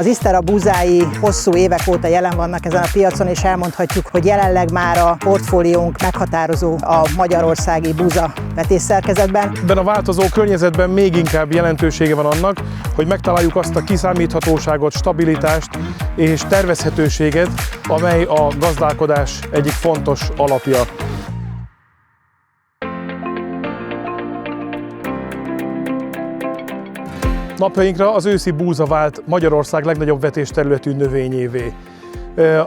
Az Isztera búzái hosszú évek óta jelen vannak ezen a piacon, és elmondhatjuk, hogy jelenleg már a portfóliónk meghatározó a magyarországi búza vetésszerkezetben. Ebben a változó környezetben még inkább jelentősége van annak, hogy megtaláljuk azt a kiszámíthatóságot, stabilitást és tervezhetőséget, amely a gazdálkodás egyik fontos alapja. Napjainkra az őszi búza vált Magyarország legnagyobb vetésterületű növényévé.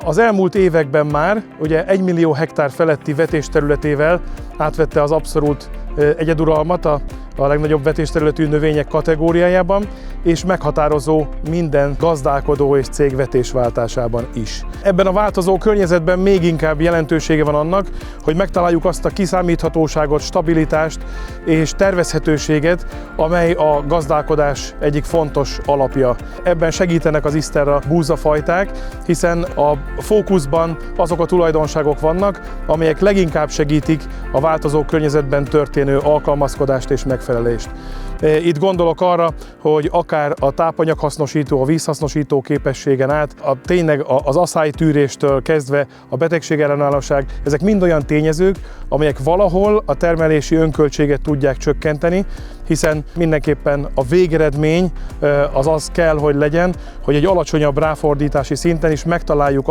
Az elmúlt években már ugye 1 millió hektár feletti vetésterületével átvette az abszolút egyeduralmat a legnagyobb vetésterületű növények kategóriájában, és meghatározó minden gazdálkodó és cég vetésváltásában is. Ebben a változó környezetben még inkább jelentősége van annak, hogy megtaláljuk azt a kiszámíthatóságot, stabilitást és tervezhetőséget, amely a gazdálkodás egyik fontos alapja. Ebben segítenek az Isztera búzafajták, hiszen a fókuszban azok a tulajdonságok vannak, amelyek leginkább segítik a változó környezetben történő alkalmazkodást és megfelelést. Itt gondolok arra, hogy akár a tápanyaghasznosító, a vízhasznosító képességen át, tényleg az aszálytűréstől kezdve a betegségellenállóság, ezek mind olyan tényezők, amelyek valahol a termelési önköltséget tudják csökkenteni, hiszen mindenképpen a végeredmény az kell, hogy legyen, hogy egy alacsonyabb ráfordítási szinten is megtaláljuk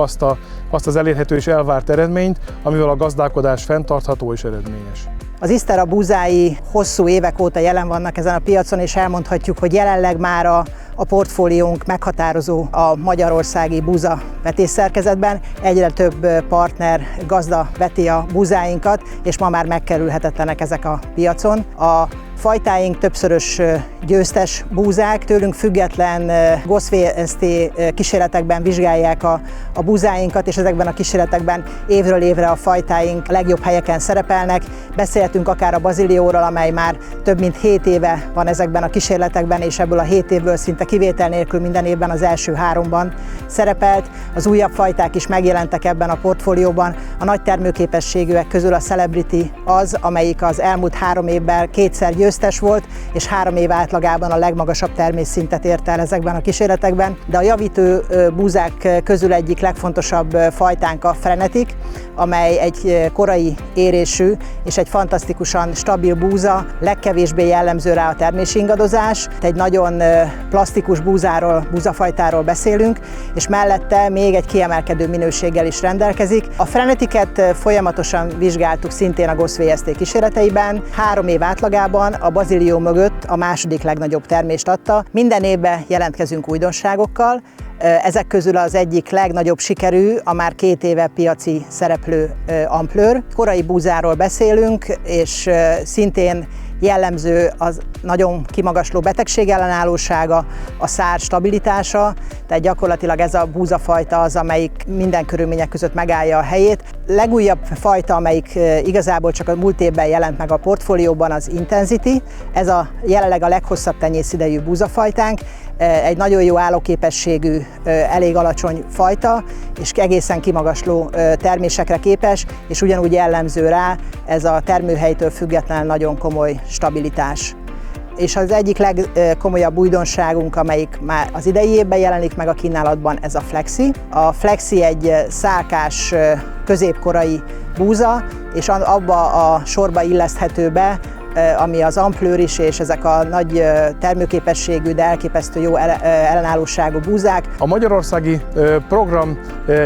azt az elérhető és elvárt eredményt, amivel a gazdálkodás fenntartható és eredményes. Az Isztera búzái hosszú évek óta jelen vannak ezen a piacon, és elmondhatjuk, hogy jelenleg már a portfóliónk meghatározó a magyarországi búza vetésszerkezetben. Egyre több partner, gazda veti a búzáinkat, és ma már megkerülhetetlenek ezek a piacon. A fajtáink többszörös győztes búzák, tőlünk független GOSZ-VST kísérletekben vizsgálják a búzáinkat, és ezekben a kísérletekben évről évre a fajtáink a legjobb helyeken szerepelnek. Beszélhetünk akár a bazilióról, amely már több mint 7 éve van ezekben a kísérletekben, és ebből a 7 évből szinte kivétel nélkül minden évben az első 3-ban szerepelt. Az újabb fajták is megjelentek ebben a portfólióban. A nagy termőképességűek közül a Celebrity az, amelyik az elmúlt 3 évben 2-szer győztes volt, és 3 év átlagában a legmagasabb termésszintet ért el ezekben a kísérletekben. De a javító búzák közül egyik legfontosabb fajtánk a Frenetic, amely egy korai érésű és egy fantasztikusan stabil búza, legkevésbé jellemző rá a termési ingadozás. Egy nagyon plastikus búzafajtáról beszélünk, és mellette még egy kiemelkedő minőséggel is rendelkezik. A Freneticet folyamatosan vizsgáltuk szintén a GOSZ-VST kísérleteiben. 3 év átlagában a bazilió mögött a második legnagyobb termést adta. Minden évben jelentkezünk újdonságokkal. Ezek közül az egyik legnagyobb sikerű a már 2 éve piaci szereplő Ampleur. Korai búzáról beszélünk, és szintén jellemző az nagyon kimagasló betegségellenállósága, a szár stabilitása, tehát gyakorlatilag ez a búzafajta az, amelyik minden körülmények között megállja a helyét. Legújabb fajta, amelyik igazából csak a múlt évben jelent meg a portfólióban, az Intensity. Ez jelenleg a leghosszabb tenyészidejű búzafajtánk, egy nagyon jó állóképességű, elég alacsony fajta, és egészen kimagasló termésekre képes, és ugyanúgy jellemző rá ez a termőhelytől független nagyon komoly stabilitás. És az egyik legkomolyabb újdonságunk, amelyik már az idei évben jelenik meg a kínálatban, ez a Flexi. A Flexi egy szálkás, középkorai búza, és abba a sorba illeszthető be, ami az Ampleur is, és ezek a nagy termőképességű, de elképesztő jó ellenállóságú búzák. A magyarországi program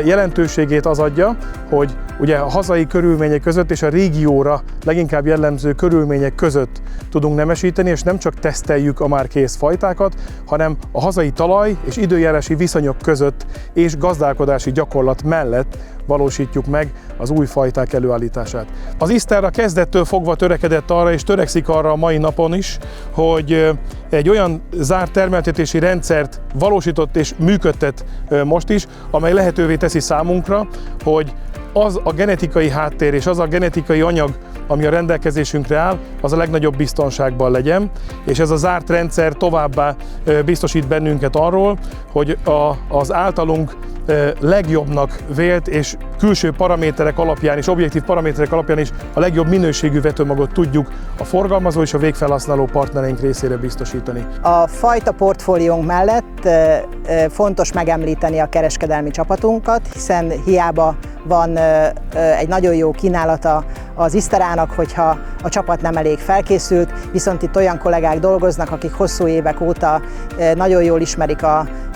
jelentőségét az adja, hogy ugye a hazai körülmények között és a régióra leginkább jellemző körülmények között tudunk nemesíteni, és nem csak teszteljük a már kész fajtákat, hanem a hazai talaj és időjárási viszonyok között és gazdálkodási gyakorlat mellett valósítjuk meg az új fajták előállítását. Az Isztera kezdettől fogva törekedett arra, és törekszik arra a mai napon is, hogy egy olyan zárt termeltetési rendszert valósított és működtet most is, amely lehetővé teszi számunkra, hogy az a genetikai háttér és az a genetikai anyag, ami a rendelkezésünkre áll, az a legnagyobb biztonságban legyen, és ez a zárt rendszer továbbá biztosít bennünket arról, hogy az általunk legjobbnak vélt és külső paraméterek alapján és objektív paraméterek alapján is a legjobb minőségű vetőmagot tudjuk a forgalmazó és a végfelhasználó partnereink részére biztosítani. A fajta portfóliónk mellett fontos megemlíteni a kereskedelmi csapatunkat, hiszen hiába van egy nagyon jó kínálata az Iszterának, hogyha a csapat nem elég felkészült, viszont itt olyan kollégák dolgoznak, akik hosszú évek óta nagyon jól ismerik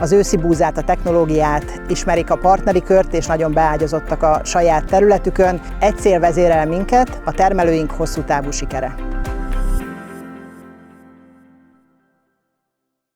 az őszi búzát, a technológiát, ismerik a partneri kört, és nagyon beágyazottak a saját területükön. Egy cél vezérel minket, a termelőink hosszú távú sikere.